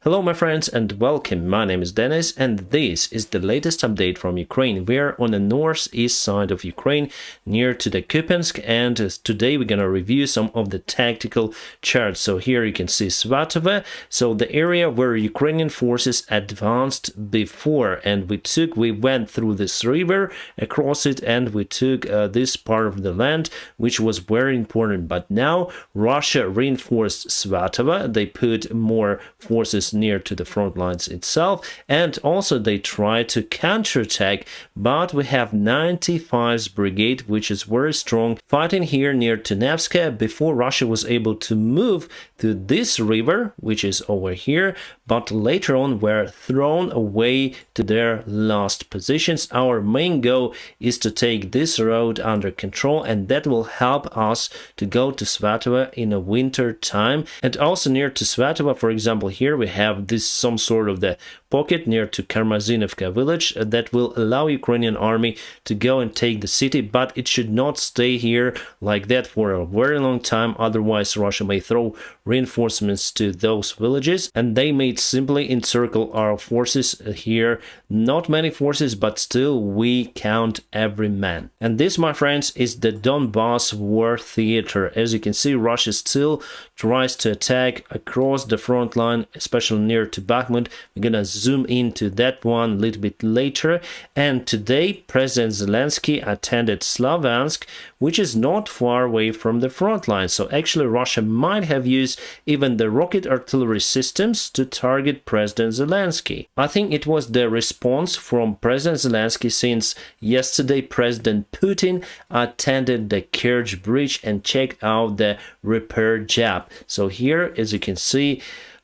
Hello my friends and welcome, my name is Dennis and this is the latest update from Ukraine. We are on the northeast side of Ukraine near to the Kupiansk, and today we're gonna review some of the tactical charts. So here you can see Svatove, so the area where Ukrainian forces advanced before, and we went through this river, across it, and we took this part of the land, which was very important. But now Russia reinforced Svatove, they put more forces near to the front lines itself, and also they try to counterattack, but we have 95's brigade, which is very strong, fighting here near to Nevskaya before Russia was able to move to this river, which is over here, but later on were thrown away to their last positions. Our main goal is to take this road under control, and that will help us to go to Svatove in a winter time. And also near to Svatove, for example, here we have this some sort of the pocket near to Karmazinovka village that will allow Ukrainian army to go and take the city, but it should not stay here like that for a very long time, otherwise Russia may throw reinforcements to those villages and they may simply encircle our forces here. Not many forces, but still we count every man. And this, my friends, is the Donbas war theater. As you can see, Russia still tries to attack across the front line, especially near to Bakhmut. We're gonna zoom into that one a little bit later. And today President Zelensky attended Slaviansk, which is not far away from the front line. So actually Russia might have used even the rocket artillery systems to target President Zelensky. I think it was the response from President Zelensky, since yesterday President Putin attended the Kerch bridge and checked out the repair job. So here, as you can see,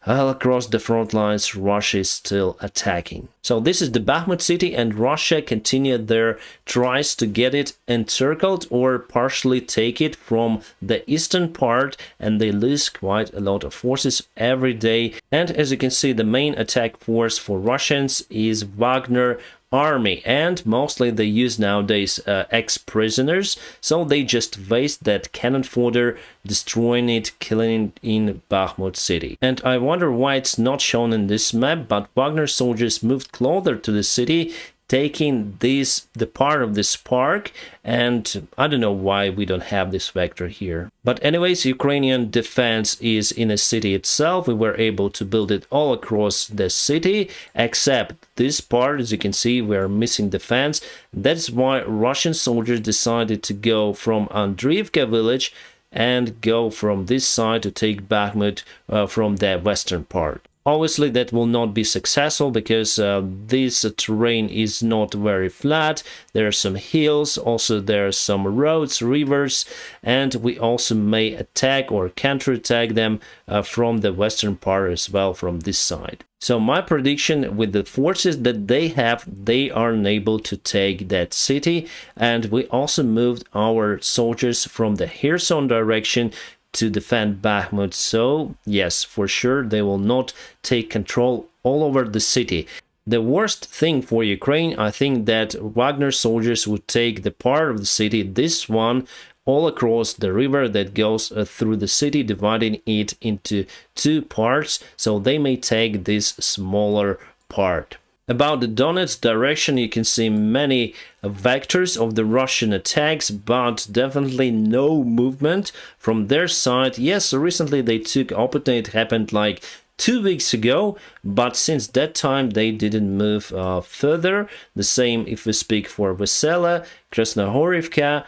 all across the front lines, Russia is still attacking. So this is the Bakhmut city, and Russia continued their tries to get it encircled or partially take it from the eastern part, and they lose quite a lot of forces every day. And as you can see, the main attack force for Russians is Wagner army, and mostly they use nowadays ex-prisoners, so they just waste that cannon fodder, destroying it, killing it in Bakhmut city. And I wonder why it's not shown in this map, but Wagner soldiers moved closer to the city, taking the part of this park, and I don't know why we don't have this vector here. But anyways, Ukrainian defense is in a city itself. We were able to build it all across the city, except this part. As you can see, we are missing defense. That's why Russian soldiers decided to go from Andriivka village and go from this side to take Bakhmut from the western part. Obviously, that will not be successful because this terrain is not very flat. There are some hills, also there are some roads, rivers, and we also may attack or counterattack them from the western part as well, from this side. So my prediction, with the forces that they have, they are unable to take that city. And we also moved our soldiers from the Kherson direction to defend Bakhmut. So yes, for sure they will not take control all over the city. The worst thing for Ukraine, I think, that Wagner soldiers would take the part of the city, this one, all across the river that goes through the city, dividing it into two parts, so they may take this smaller part. About the Donetsk direction, you can see many vectors of the Russian attacks, but definitely no movement from their side. Yes, recently they took Opatna, it happened like 2 weeks ago, but since that time they didn't move further. The same if we speak for Vesela, Krasnohorivka.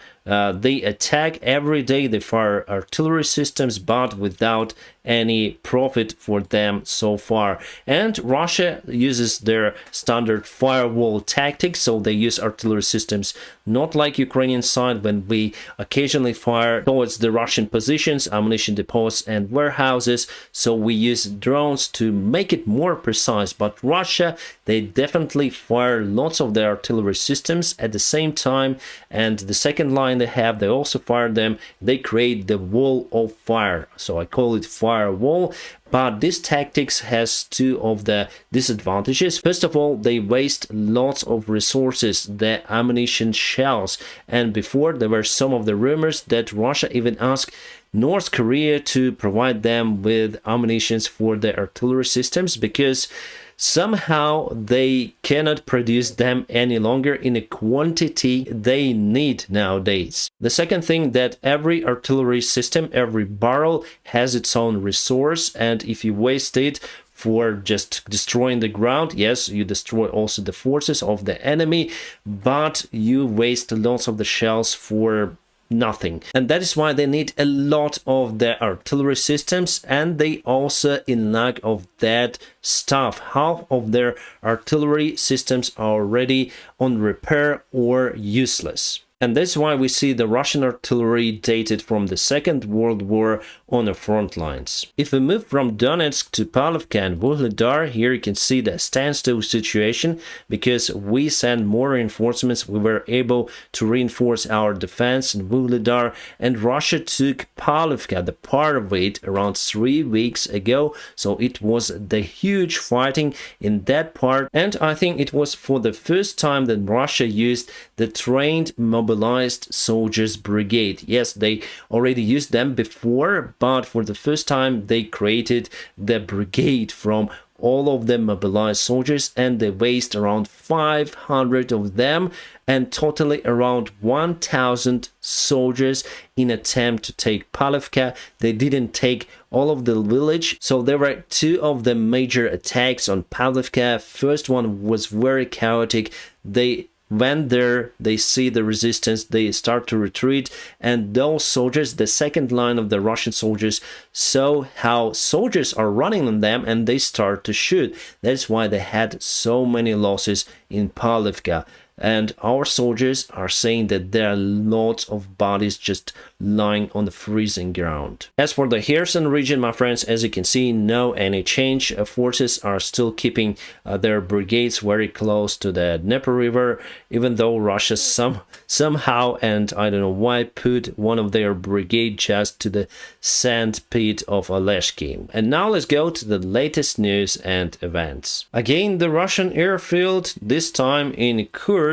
They attack every day, they fire artillery systems, but without any profit for them so far. And Russia uses their standard firewall tactics, so they use artillery systems, not like Ukrainian side when we occasionally fire towards the Russian positions, ammunition depots and warehouses. So we use drones to make it more precise, but Russia, they definitely fire lots of their artillery systems at the same time, and the second line they also fire them. They create the wall of fire, so I call it firewall. But this tactics has two of the disadvantages. First of all, they waste lots of resources, the ammunition shells. And before, there were some of the rumors that Russia even asked North Korea to provide them with ammunition for the artillery systems, because somehow they cannot produce them any longer in a quantity they need nowadays. The second thing, that every artillery system, every barrel has its own resource, and if you waste it for just destroying the ground, yes, you destroy also the forces of the enemy, but you waste lots of the shells for nothing. And that is why they need a lot of the artillery systems, and they also in lack of that stuff. Half of their artillery systems are already on repair or useless. And that's why we see the Russian artillery dated from the Second World War on the front lines. If we move from Donetsk to Pavlovka and Vuhledar, here you can see the standstill situation, because we sent more reinforcements. We were able to reinforce our defense in Vuhledar, and Russia took Pavlovka, the part of it, around 3 weeks ago. So it was the huge fighting in that part, and I think it was for the first time that Russia used the trained mobilized soldiers brigade. Yes, they already used them before, but for the first time they created the brigade from all of the mobilized soldiers, and they waste around 500 of them and totally around 1,000 soldiers in attempt to take Pavlovka. They didn't take all of the village, so there were two of the major attacks on Pavlovka. First one was very chaotic. They went there, they see the resistance, they start to retreat, and those soldiers, the second line of the Russian soldiers, saw how soldiers are running on them, and they start to shoot. That's why they had so many losses in Pavlovka. And our soldiers are saying that there are lots of bodies just lying on the freezing ground. As for the Kherson region, my friends, as you can see, no any change. Forces are still keeping their brigades very close to the Dnieper River, even though Russia somehow, and I don't know why, put one of their brigade just to the sand pit of Oleshki. And now let's go to the latest news and events. Again, the Russian airfield, this time in Kursk.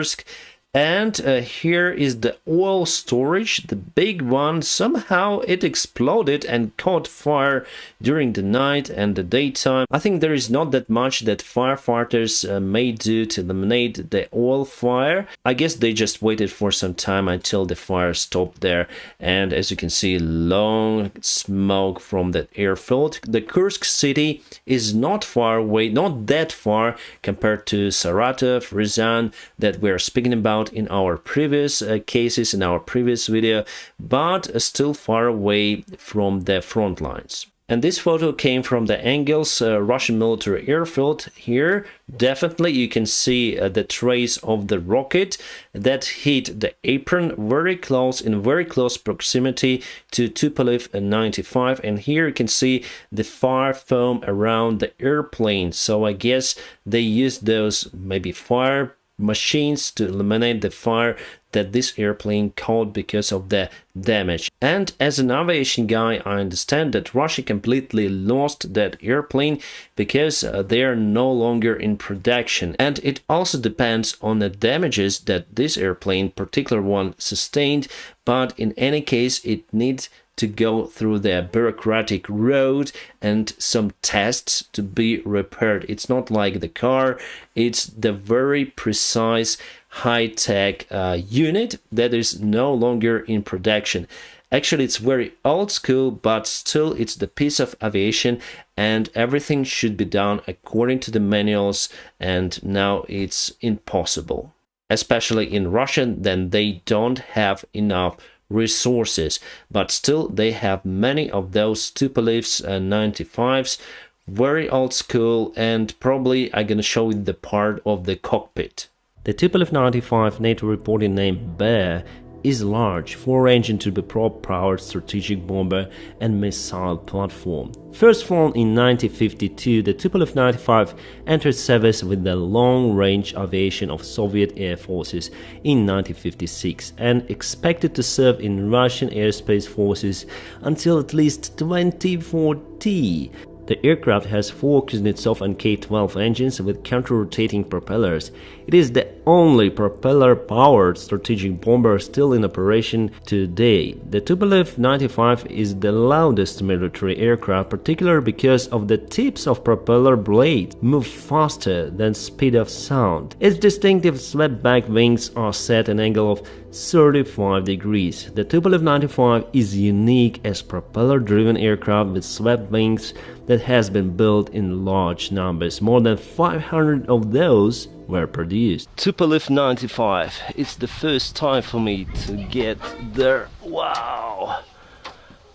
And here is the oil storage, the big one. Somehow it exploded and caught fire during the night and the daytime. I think there is not that much that firefighters may do to eliminate the oil fire. I guess they just waited for some time until the fire stopped there. And as you can see, long smoke from that airfield. The Kursk city is not far away, not that far compared to Saratov, Ruzzian that we are speaking about in our previous cases, in our previous video, but still far away from the front lines. And this photo came from the Engels Russian military airfield. Here definitely you can see the trace of the rocket that hit the apron very close, in very close proximity to Tupolev 95, and here you can see the fire foam around the airplane. So I guess they used those maybe fire machines to eliminate the fire that this airplane caught because of the damage. And as an aviation guy, I understand that Russia completely lost that airplane because they are no longer in production. And it also depends on the damages that this airplane, particular one, sustained. But in any case, it needs to go through the bureaucratic road and some tests to be repaired. It's not like the car, it's the very precise high-tech unit that is no longer in production. Actually, it's very old school, but still it's the piece of aviation, and everything should be done according to the manuals, and now it's impossible. Especially in Russia, then they don't have enough resources, but still they have many of those Tupolevs 95s, very old school, and probably I'm gonna show you the part of the cockpit. The Tupolev 95 NATO reporting name Bear is large 4-engine turboprop-powered strategic bomber and missile platform. First flown in 1952, the Tupolev 95 entered service with the long-range aviation of Soviet Air Forces in 1956 and expected to serve in Russian airspace forces until at least 2040. The aircraft has 4 Kuznetsov and K-12 engines with counter-rotating propellers. It is the only propeller-powered strategic bomber still in operation today. The Tupolev 95 is the loudest military aircraft, particularly because of the tips of propeller blades move faster than speed of sound. Its distinctive swept-back wings are set at an angle of 35 degrees. The Tupolev 95 is unique as propeller-driven aircraft with swept wings that has been built in large numbers. More than 500 of those were produced. Tupolev 95. It's the first time for me to get there. Wow!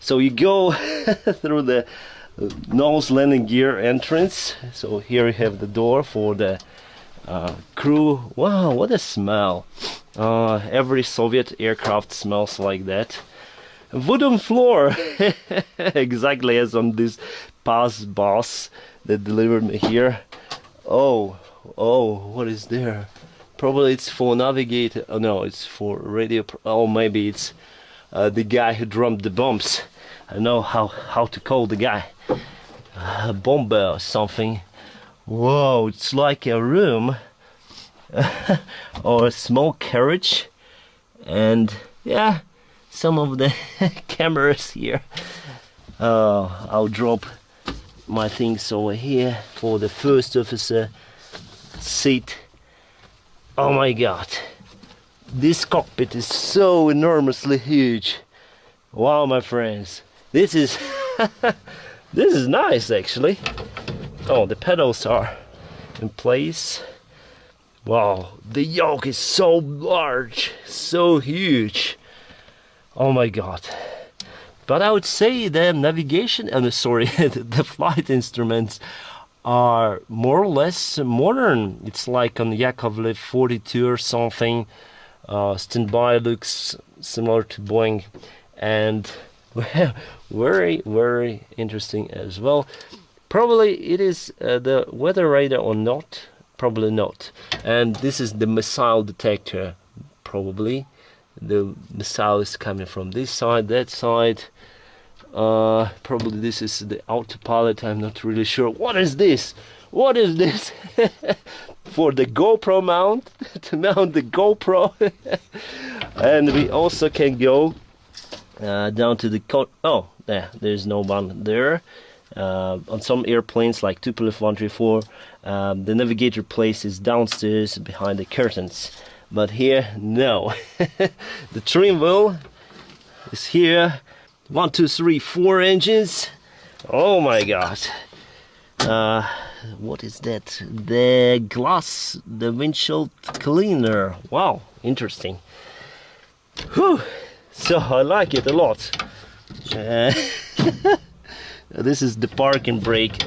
So you go through the nose landing gear entrance. So here you have the door for the crew. Wow, what a smell! Every Soviet aircraft smells like that. Wooden floor, exactly as on this pass bus that delivered me here. Oh, what is there? Probably it's for navigator. Oh no, it's for radio. Oh, maybe it's the guy who drummed the bombs. I know how to call the guy. Bomber or something. Whoa, it's like a room or a small carriage, and yeah, some of the cameras here. I'll drop my things over here for the first officer seat. Oh my god, this cockpit is so enormously huge. Wow, my friends, this is this is nice actually. Oh, the pedals are in place. Wow, the yoke is so large, so huge. Oh my god. But I would say the navigation, the flight instruments are more or less modern. It's like on Yakovlev 42 or something. Standby looks similar to Boeing, and very, very interesting as well. Probably it is the weather radar or not. Probably not. And this is the missile detector. Probably the missile is coming from this side, that side. Probably this is the autopilot. I'm not really sure. What is this? What is this? For the GoPro mount, to mount the GoPro. And we also can go down to the oh, there's no one there. On some airplanes like Tupolev 134, the navigator place is downstairs behind the curtains, but here no. The trim wheel is here. 1, 2, 3, 4 engines. Oh my god. What is that? The glass, the windshield cleaner. Wow, interesting. Whew. So I like it a lot. This is the parking brake.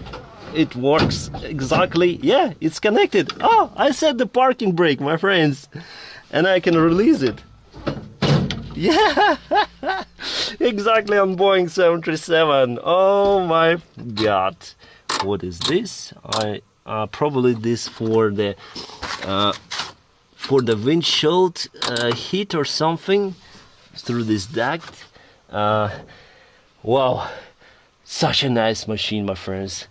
It works exactly. Yeah, it's connected. Oh, I said the parking brake, my friends, and I can release it. Yeah, exactly on Boeing 737. Oh my god, what is this? Probably this for the windshield heat or something through this duct. Wow. Such a nice machine, my friends.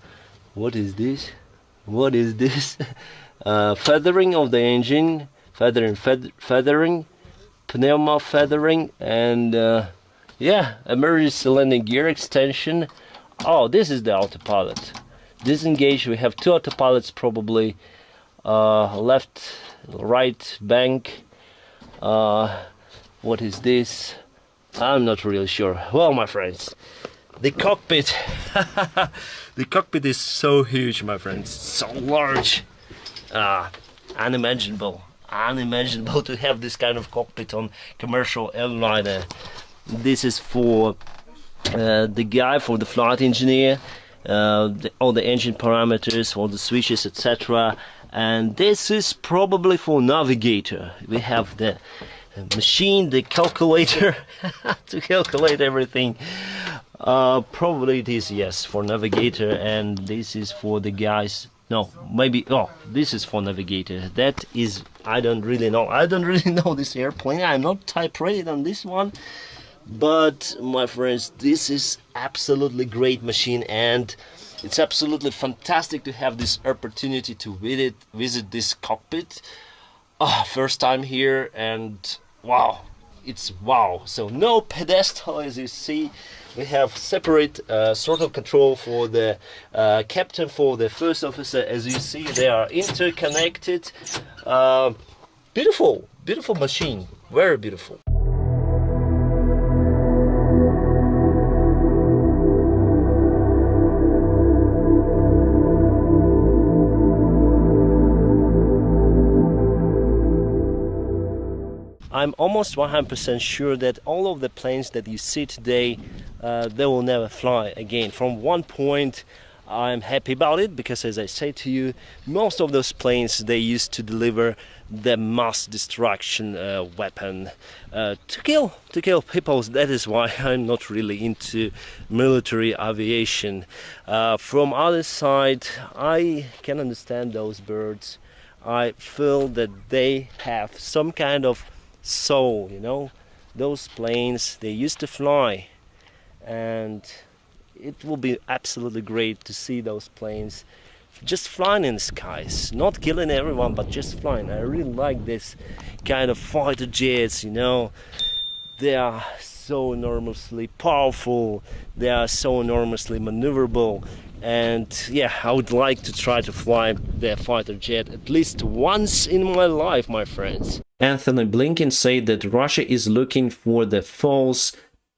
What is this? What is this? Feathering of the engine, feathering, pneuma feathering, and yeah, emergency landing gear extension. Oh, this is the autopilot. Disengage. We have 2 autopilots, probably left, right bank. What is this? I'm not really sure. Well, my friends, the cockpit. The cockpit is so huge, my friends, so large. Unimaginable to have this kind of cockpit on commercial airliner. This is for the guy, for the flight engineer, all the engine parameters, all the switches, etc. And this is probably for navigator. We have the machine, the calculator to calculate everything. Probably it is, yes, for navigator, and this is for the guys. No, maybe, oh, this is for navigator. That is, I don't really know. I don't really know this airplane. I'm not type rated on this one. But, my friends, this is absolutely great machine, and It's absolutely fantastic to have this opportunity to visit this cockpit. First time here, and wow, it's wow. So no pedestal, as you see. We have separate sort of control for the captain, for the first officer. As you see, they are interconnected. Beautiful, beautiful machine, very beautiful. I'm almost 100% sure that all of the planes that you see today, they will never fly again. From one point, I'm happy about it, because as I say to you, most of those planes, they used to deliver the mass destruction weapon to kill people. That is why I'm not really into military aviation. From other side, I can understand those birds. I feel that they have some kind of soul, you know. Those planes, they used to fly, and it will be absolutely great to see those planes just flying in the skies, not killing everyone, but just flying. I really like this kind of fighter jets, you know. They are so enormously powerful, they are so enormously maneuverable, and yeah, I would like to try to fly the fighter jet at least once in my life, my friends. Anthony Blinken said that Russia is looking for the false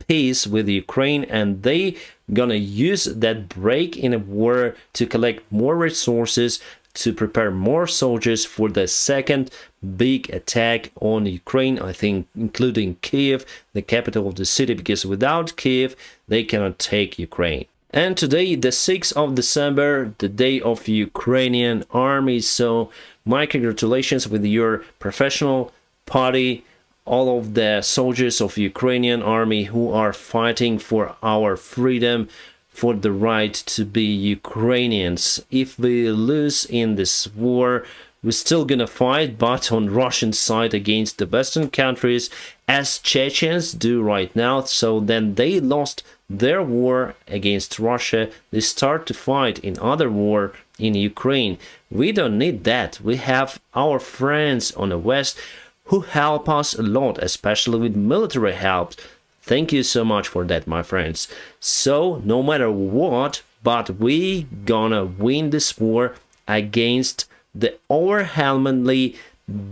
peace with Ukraine, and they gonna use that break in a war to collect more resources, to prepare more soldiers for the second big attack on Ukraine, I think including Kyiv, the capital of the city, because without Kyiv they cannot take Ukraine. And today, the 6th of December, the day of Ukrainian army, so my congratulations with your professional party, all of the soldiers of Ukrainian army who are fighting for our freedom, for the right to be Ukrainians. If we lose in this war, we're still gonna fight, but on Russian side against the Western countries, as Chechens do right now. So then they lost their war against Russia, they start to fight in other war in Ukraine. We don't need that. We have our friends on the West who help us a lot, especially with military help. Thank you so much for that, my friends. So no matter what, but we gonna win this war against the overwhelmingly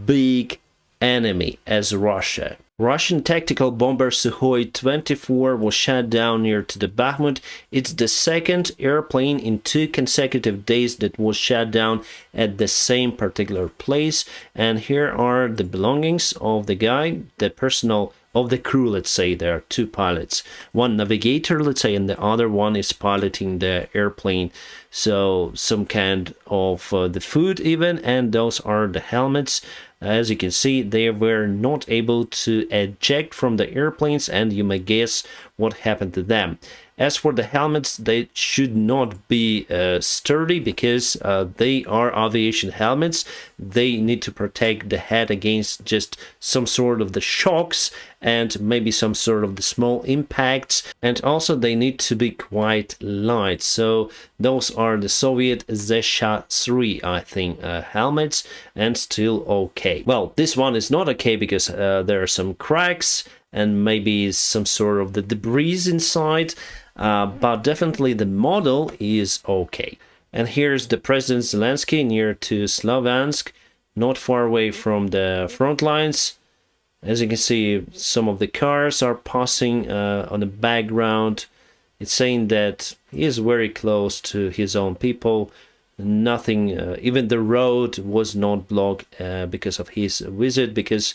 big enemy as Russia. Russian tactical bomber Sukhoi-24 was shot down near to the Bakhmut. It's the second airplane in 2 consecutive days that was shot down at the same particular place. And here are the belongings of the guy, the personal of the crew, let's say. There are 2 pilots, one navigator, let's say, and the other one is piloting the airplane. So some kind of the food even, and those are the helmets. As you can see, they were not able to eject from the airplanes, and you may guess what happened to them. As for the helmets, they should not be sturdy, because they are aviation helmets. They need to protect the head against just some sort of the shocks and maybe some sort of the small impacts. And also they need to be quite light. So those are the Soviet Zesha 3, I think, helmets, and still okay. Well, this one is not okay because there are some cracks and maybe some sort of the debris inside. But definitely the model is okay. And here's the President Zelensky near to Slaviansk, not far away from the front lines. As you can see, some of the cars are passing on the background. It's saying that he is very close to his own people. Nothing, even the road was not blocked because of his visit, because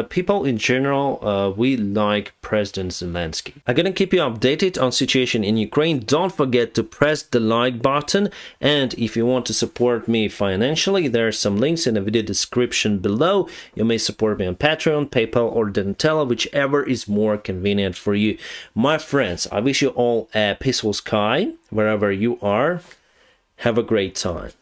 people in general, we like President Zelensky. I'm gonna keep you updated on situation in Ukraine. Don't forget to press the like button, and if you want to support me financially, there are some links in the video description below. You may support me on Patreon, PayPal, or Donatello, whichever is more convenient for you. My friends, I wish you all a peaceful sky wherever you are. Have a great time.